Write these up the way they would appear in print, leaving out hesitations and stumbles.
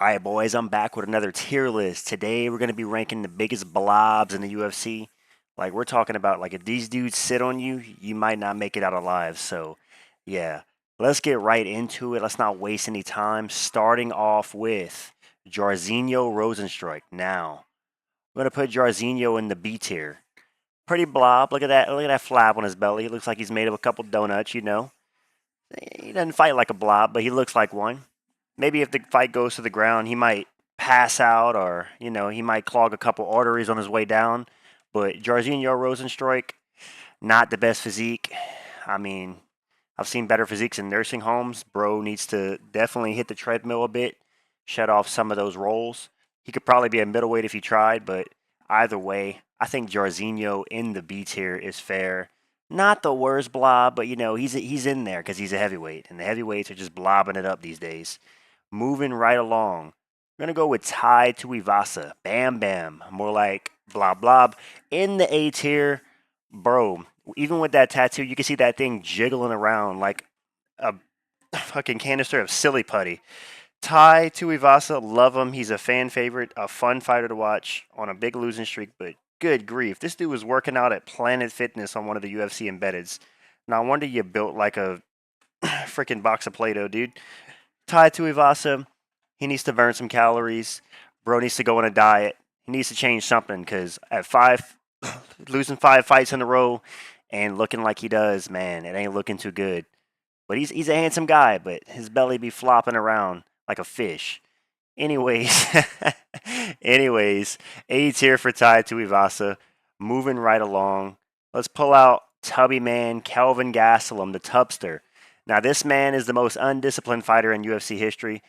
All right, boys, I'm back with another tier list. Today, we're going to be ranking the biggest blobs in the UFC. Like, we're talking about, like, if these dudes sit on you, you might not make it out alive. So, yeah, let's get right into it. Let's not waste any time. Starting off with Jairzinho Rosen Strike. Now, I'm going to put Jairzinho in the B tier. Pretty blob. Look at that. Look at that flap on his belly. He looks like he's made of a couple donuts. He doesn't fight like a blob, but he looks like one. Maybe if the fight goes to the ground, he might pass out or, he might clog a couple arteries on his way down. But Jairzinho Rosenstrike, not the best physique. I mean, I've seen better physiques in nursing homes. Bro needs to definitely hit the treadmill a bit, shut off some of those rolls. He could probably be a middleweight if he tried, but either way, I think Jairzinho in the B tier is fair. Not the worst blob, but he's in there because he's a heavyweight, and the heavyweights are just blobbing it up these days. Moving right along, we're gonna go with Tai Tuivasa. Bam Bam, more like blob blob in the A tier, bro. Even with that tattoo, you can see that thing jiggling around like a fucking canister of silly putty. Tai Tuivasa, love him. He's a fan favorite, a fun fighter to watch on a big losing streak. But good grief, this dude was working out at Planet Fitness on one of the UFC embeddeds. No wonder you built like a freaking box of Play-Doh, dude. Tai Tuivasa, he needs to burn some calories. Bro needs to go on a diet. He needs to change something because at losing 5 fights in a row and looking like he does, man, it ain't looking too good. But he's a handsome guy, but his belly be flopping around like a fish. Anyways, anyways, A tier for Tai Tuivasa. Moving right along. Let's pull out Tubby Man Kelvin Gastelum, the Tubster. Now, this man is the most undisciplined fighter in UFC history.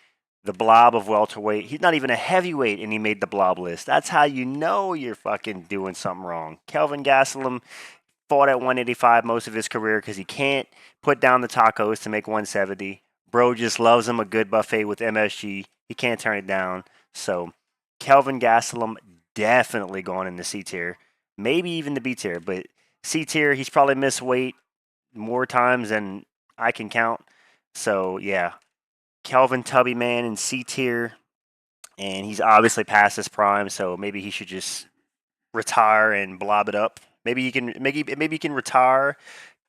The blob of welterweight. He's not even a heavyweight, and he made the blob list. That's how you know you're fucking doing something wrong. Kelvin Gastelum fought at 185 most of his career because he can't put down the tacos to make 170. Bro just loves him a good buffet with MSG. He can't turn it down. So Kelvin Gastelum definitely going in the C tier, maybe even the B tier, but C tier he's probably missed weight more times than I can count. So yeah, Kelvin Tubby Man in C tier, and he's obviously past his prime, so maybe he should just retire and blob it up. Maybe he can retire,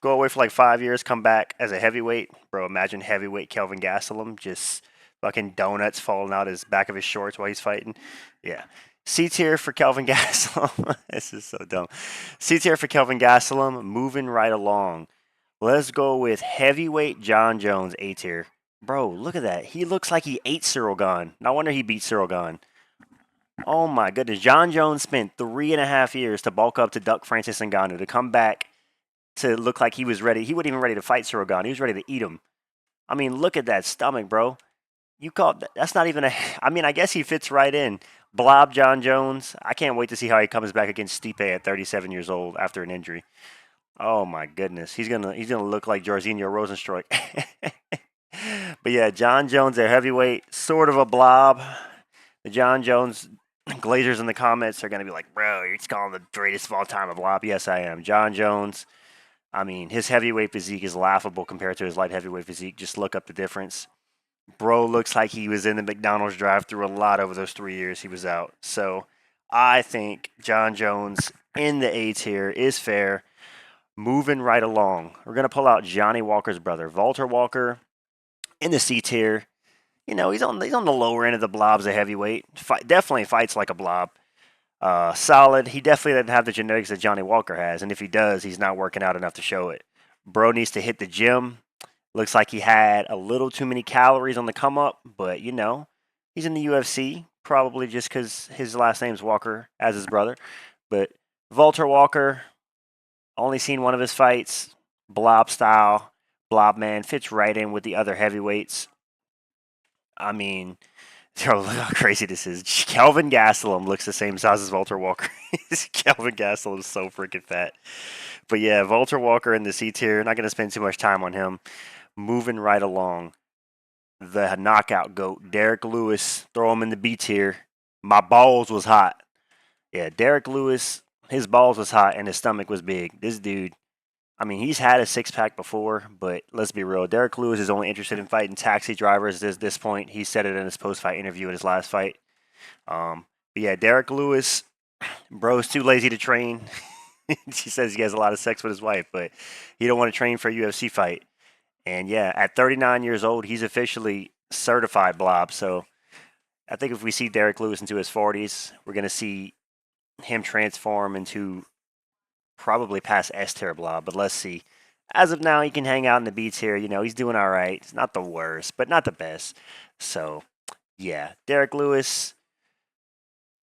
go away for like 5 years, come back as a heavyweight. Bro, imagine heavyweight Kelvin Gastelum just fucking donuts falling out his back of his shorts while he's fighting. Yeah. C tier for Kelvin Gastelum. This is so dumb. C tier for Kelvin Gastelum. Moving right along. Let's go with heavyweight Jon Jones, A tier. Bro, look at that. He looks like he ate Cyril Gahn. No wonder he beat Cyril Gahn. Oh my goodness. Jon Jones spent 3.5 years to bulk up to Duck Francis Ngannou to come back to look like he was ready. He wasn't even ready to fight Cyril Gahn. He was ready to eat him. I mean, look at that stomach, bro. That's not even a. I mean, I guess he fits right in. Blob Jon Jones. I can't wait to see how he comes back against Stipe at 37 years old after an injury. Oh my goodness, he's gonna look like Jairzinho Rosenstrike. But yeah, Jon Jones, a heavyweight, sort of a blob. The Jon Jones Glazers in the comments are gonna be like, bro, you're just calling the greatest of all time a blob. Yes, I am. Jon Jones. I mean, his heavyweight physique is laughable compared to his light heavyweight physique. Just look up the difference. Bro looks like he was in the McDonald's drive-through a lot over those 3 years he was out. So I think Jon Jones in the A tier is fair. Moving right along, we're gonna pull out Johnny Walker's brother, Walter Walker, in the C tier. He's on the lower end of the blobs of heavyweight. Definitely fights like a blob. Solid. He definitely doesn't have the genetics that Johnny Walker has, and if he does, he's not working out enough to show it. Bro needs to hit the gym. Looks like he had a little too many calories on the come up, but he's in the UFC probably just because his last name's Walker as his brother. But Walter Walker, only seen one of his fights, blob style, blob man fits right in with the other heavyweights. I mean, look how crazy this is. Kelvin Gastelum looks the same size as Walter Walker. Kelvin Gastelum is so freaking fat. But yeah, Walter Walker in the C tier. Not going to spend too much time on him. Moving right along. The knockout goat, Derrick Lewis. Throw him in the B tier. My balls was hot. Yeah, Derrick Lewis, his balls was hot and his stomach was big. This dude, I mean, he's had a six pack before, but let's be real. Derrick Lewis is only interested in fighting taxi drivers at this point. He said it in his post fight interview in his last fight. But yeah, Derrick Lewis, bro's too lazy to train. He says he has a lot of sex with his wife, but he don't want to train for a UFC fight. And yeah, at 39 years old, he's officially certified blob. So I think if we see Derrick Lewis into his 40s, we're going to see him transform into probably past S tier blob. But let's see. As of now, he can hang out in the B tier. You know, he's doing all right. It's not the worst, but not the best. So yeah, Derrick Lewis,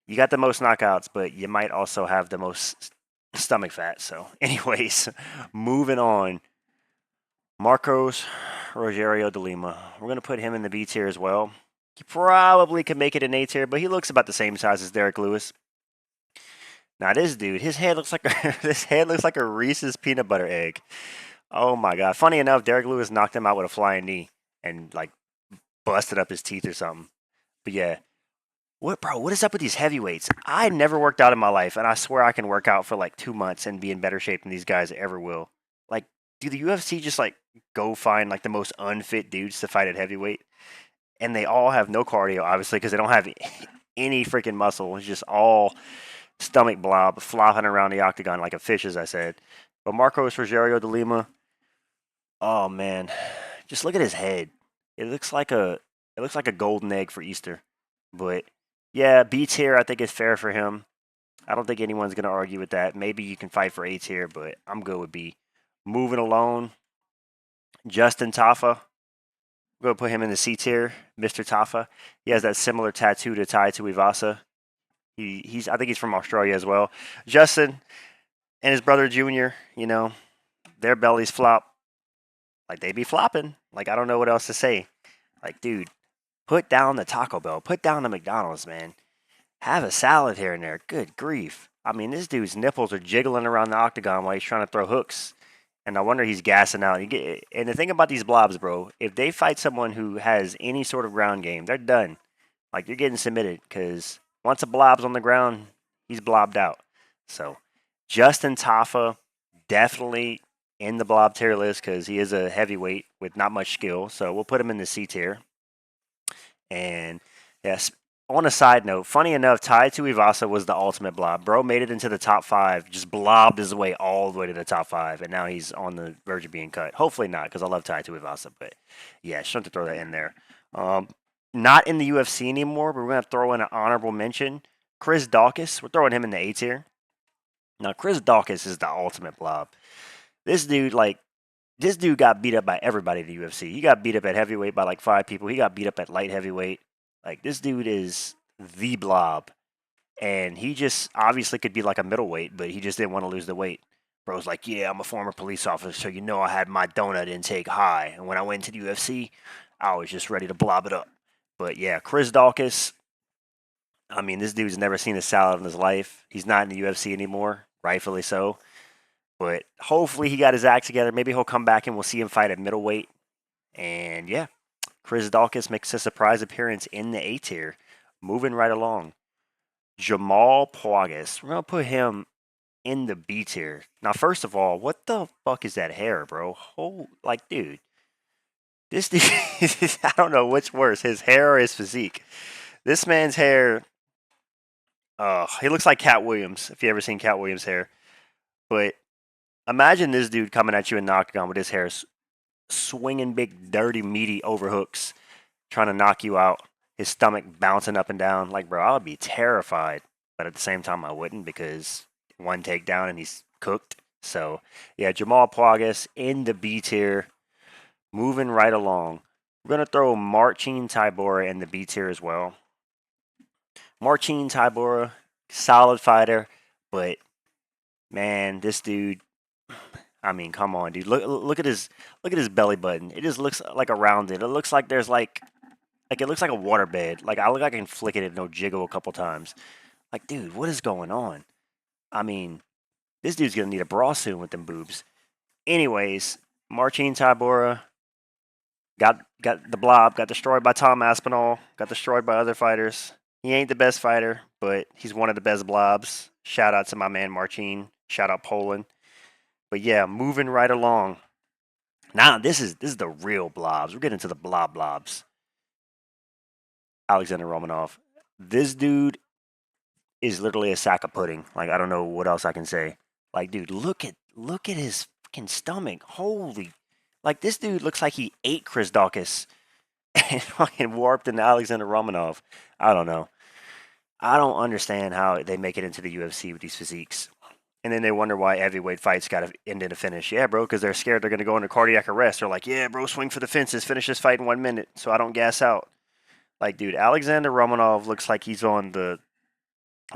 you got the most knockouts, but you might also have the most stomach fat. So, anyways, moving on. Marcos Rogerio de Lima. We're going to put him in the B tier as well. He probably could make it an A tier, but he looks about the same size as Derrick Lewis. Now this dude, his head looks like a Reese's peanut butter egg. Oh my god! Funny enough, Derrick Lewis knocked him out with a flying knee and like busted up his teeth or something. But yeah, what is up with these heavyweights? I never worked out in my life, and I swear I can work out for like 2 months and be in better shape than these guys ever will. Like, do the UFC just like go find like the most unfit dudes to fight at heavyweight? And they all have no cardio, obviously, because they don't have any freaking muscle. It's just all stomach blob flopping around the octagon like a fish, as I said. But Marcos Rogerio de Lima, oh man, just look at his head. It looks like a golden egg for Easter. But yeah, B tier I think is fair for him. I don't think anyone's gonna argue with that. Maybe you can fight for A tier, but I'm good with B. Moving along, Justin Tafa. We're gonna put him in the C tier, Mr. Tafa. He has that similar tattoo to Tai Tuivasa. He's I think he's from Australia as well. Justin and his brother Junior, you know, their bellies flop like they be flopping. Like I don't know what else to say. Like, dude, put down the Taco Bell, put down the McDonald's, man. Have a salad here and there. Good grief. I mean, this dude's nipples are jiggling around the octagon while he's trying to throw hooks. And I wonder he's gassing out. And the thing about these blobs, bro, if they fight someone who has any sort of ground game, they're done. Like, you're getting submitted because once a blob's on the ground, he's blobbed out. So, Justin Tafa, definitely in the blob tier list because he is a heavyweight with not much skill. So, we'll put him in the C tier. And yes, on a side note, funny enough, Tai Tuivasa was the ultimate blob. Bro made it into the top 5, just blobbed his way all the way to the top 5, and now he's on the verge of being cut. Hopefully not, because I love Tai Tuivasa, but yeah, just wanted to throw that in there. Not in the UFC anymore, but we're going to throw in an honorable mention. Chris Dacas, we're throwing him in the A tier. Now, Chris Dacas is the ultimate blob. This dude, got beat up by everybody in the UFC. He got beat up at heavyweight by like 5 people. He got beat up at light heavyweight. Like, this dude is the blob. And he just obviously could be like a middleweight, but he just didn't want to lose the weight. Bro's like, yeah, I'm a former police officer, so you know I had my donut intake high. And when I went to the UFC, I was just ready to blob it up. But yeah, Chris Dacas, I mean, this dude's never seen a salad in his life. He's not in the UFC anymore, rightfully so. But hopefully he got his act together. Maybe he'll come back and we'll see him fight at middleweight. And yeah, Chris Dacas makes a surprise appearance in the A tier. Moving right along. Jamal Pascal. We're going to put him in the B tier. Now, first of all, what the fuck is that hair, bro? Dude. This dude, I don't know which worse, his hair or his physique. This man's hair, he looks like Cat Williams, if you ever seen Cat Williams' hair. But imagine this dude coming at you in the octagon with his hair swinging big, dirty, meaty overhooks, trying to knock you out. His stomach bouncing up and down. Like, bro, I would be terrified. But at the same time, I wouldn't because one takedown and he's cooked. So, yeah, Jamal Pascal in the B tier. Moving right along. We're going to throw Marten Tyor in the B tier as well. Marten Tyor, solid fighter. But, man, this dude... I mean, come on, dude. Look at his belly button. It just looks like a rounded. It looks like there's like it looks like a water bed. Like I look like I can flick it and it'll jiggle a couple times. Like, dude, what is going on? I mean, this dude's gonna need a bra soon with them boobs. Anyways, Marten Tyor got the blob, got destroyed by Tom Aspinall, got destroyed by other fighters. He ain't the best fighter, but he's one of the best blobs. Shout out to my man Martin. Shout out Poland. But yeah, moving right along. Now this is the real blobs. We're getting to the blobs. Alexander Romanov. This dude is literally a sack of pudding. Like I don't know what else I can say. Like dude, look at his fucking stomach. Holy, like this dude looks like he ate Chris Dacas and fucking warped into Alexander Romanov. I don't know. I don't understand how they make it into the UFC with these physiques. And then they wonder why heavyweight fights got to end in a finish. Yeah, bro, because they're scared they're going to go into cardiac arrest. They're like, yeah, bro, swing for the fences, finish this fight in 1 minute so I don't gas out. Like, dude, Alexander Romanov looks like he's on the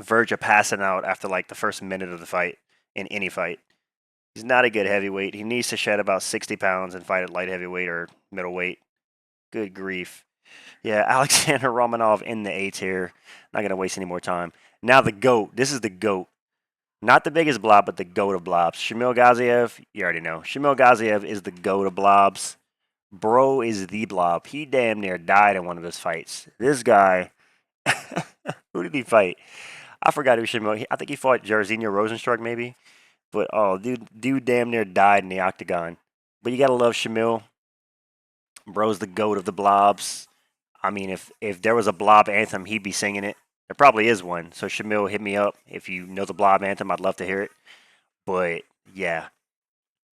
verge of passing out after like the first minute of the fight in any fight. He's not a good heavyweight. He needs to shed about 60 pounds and fight at light heavyweight or middleweight. Good grief. Yeah, Alexander Romanov in the A tier. Not going to waste any more time. Now the GOAT. This is the GOAT. Not the biggest blob, but the GOAT of blobs. Shamil Gaziev, you already know. Shamil Gaziev is the GOAT of blobs. Bro is the blob. He damn near died in one of his fights. This guy, who did he fight? I forgot who Shamil. I think he fought Jairzinho Rosen Strike maybe. But oh, dude, damn near died in the octagon. But you gotta love Shamil. Bro's the GOAT of the blobs. I mean, if there was a blob anthem, he'd be singing it. There probably is one. So Shamil, hit me up if you know the blob anthem. I'd love to hear it. But yeah,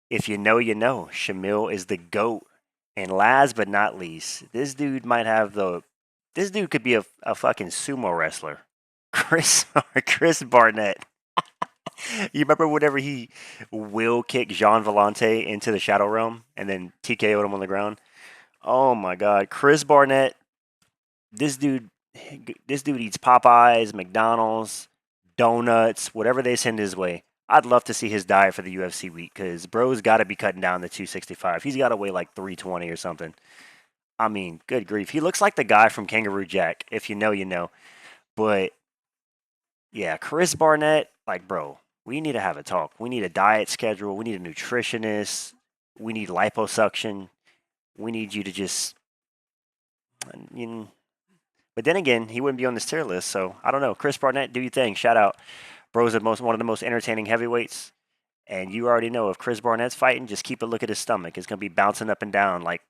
if you know, you know. Shamil is the GOAT. And last but not least, this dude might have the. This dude could be a fucking sumo wrestler. Chris Barnett. You remember whenever he will kick Jean Vellante into the Shadow Realm and then TKO'd him on the ground? Oh my God, Chris Barnett. This dude, this dude eats Popeyes, McDonald's, donuts, whatever they send his way. I'd love to see his diet for the UFC week because bro's got to be cutting down to 265. He's got to weigh like 320 or something. I mean, good grief. He looks like the guy from Kangaroo Jack. If you know, you know. But yeah, Chris Barnett, like, bro, we need to have a talk. We need a diet schedule. We need a nutritionist. We need liposuction. We need you to just, you know. But then again, he wouldn't be on this tier list, so I don't know. Chris Barnett, do your thing. Shout out. Bro's one of the most entertaining heavyweights. And you already know if Chris Barnett's fighting, just keep a look at his stomach. It's gonna be bouncing up and down like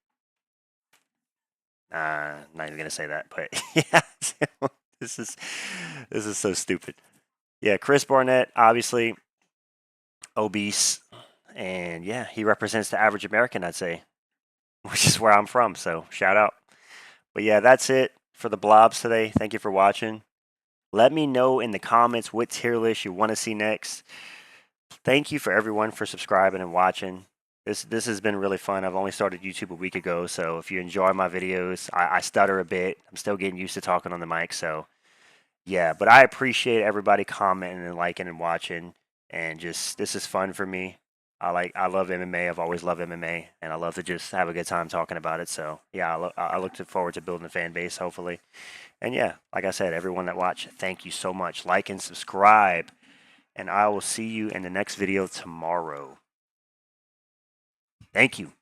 not even gonna say that, but yeah. this is so stupid. Yeah, Chris Barnett, obviously obese. And yeah, he represents the average American, I'd say. Which is where I'm from, so shout out. But yeah, that's it for the blobs today. Thank you for watching. Let me know in the comments what tier list you want to see next. Thank you for everyone for subscribing and watching. This has been really fun. I've only started YouTube a week ago, so if you enjoy my videos, I stutter a bit. I'm still getting used to talking on the mic, so yeah. But I appreciate everybody commenting and liking and watching, and just this is fun for me. I love MMA. I've always loved MMA, and I love to just have a good time talking about it. So yeah, I look forward to building a fan base, hopefully. And yeah, like I said, everyone that watched, thank you so much. Like and subscribe, and I will see you in the next video tomorrow. Thank you.